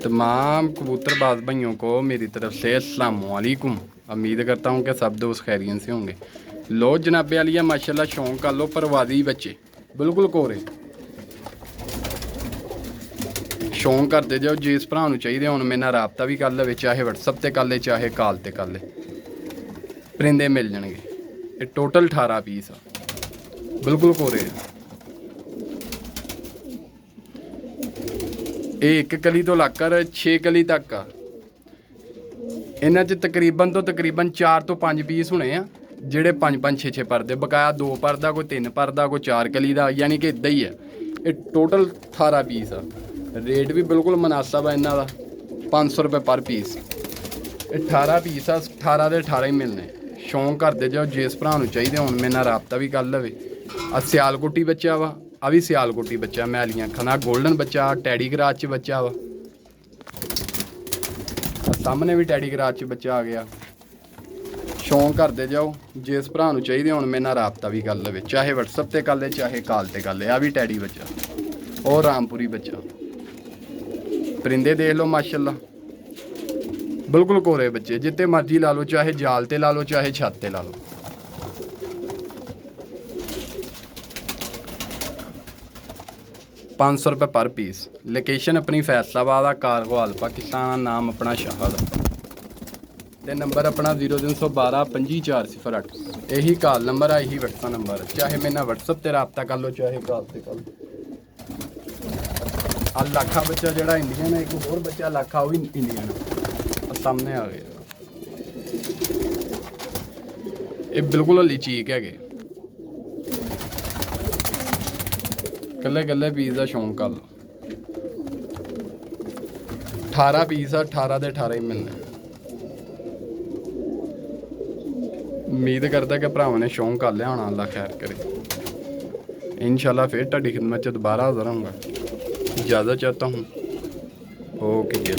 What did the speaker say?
तमाम कबूतरबाज भाइयों को मेरी तरफ से अस्सलाम वालेकुम। उम्मीद करता हूँ कि सब दोस्त खैरियत से होंगे। लो जनाबे वालिया माशाल्लाह शौक कर लो परवादी बच्चे बिल्कुल कोरे शौक करते जाओ। जिस भरा चाहिए हुण मेरे नाल राबता भी कर ले, चाहे वट्सअप ते कर ले चाहे कॉल ते कर ले, परिंदे मिल जाएंगे। ये टोटल 18 पीस आ बिल्कुल कोरे। ये एक कली तो लाकर 6 कली तक आ। इन्हां च तकरीबन तो तकरीबन 4 तो 5 पीस होने आ ਜਿਹੜੇ 5-5 6-6 परदे बकाया 2 परदा कोई 3 परदा कोई 4 कली का, यानी कि इदा ही है। ये टोटल 18 पीस आ। रेट भी बिल्कुल मुनासिब है इन्हां दा, 500 रुपये पर पीस। 18 पीस आ, 18 के 18 ही मिलने। शौक करते जाओ, जिस भरा चाहिए हुण मेरे नाल राबता भी कर लवे। आ सियालकोटी बच्चा वा, आ भी सियालकोटी बच्चा मैलियां अखां दा, गोल्डन बच्चा टैडी क्राच च बच्चा वा। सामने भी टैडी क्राच च बच्चा आ गया। शौक करते जाओ, जिस भरा चाहिए हुण मेरे नाल राबता भी कर लवे, चाहे वट्सअप ते कर ले चाहे कॉल ते कर ले। आ भी टैडी बच्चा और रामपुरी बच्चा। परिंदे देख लो माशाल्लाह बिल्कुल कोरे बच्चे, जिते मर्जी ला लो, चाहे जाल ते ला लो चाहे छत ते ला लो। ₹500 पर पीस। लोकेशन अपनी फैसलाबाद आ, कारगोहाल पाकिस्तान, नाम अपना शाहद ते नंबर अपना 0312 25408। यही कॉल नंबर है, यही व्हाट्सअप नंबर है। चाहे मेरे नाल व्हाट्सअप ते रबता कर लो चाहे कॉल ते कर लो। आ लाखा बच्चा जोड़ा इंडियन है, एक होर बच्चा लाखा वो भी इंडियन है, सामने आ गया। ये बिल्कुल हली चीक है, कल्ले कल्ले पीस का शौक कर लो। 18 पीस आ, 18 के 18 ही मिलने। उम्मीद करता कि भरावां ने शौक कर लिया होना। अल्लाह खैर करे। इंशाल्लाह फिर तुहाडी खिदमत च दोबारा हाज़र होऊंगा। इजाज़त चाहता हूँ। ओके जी।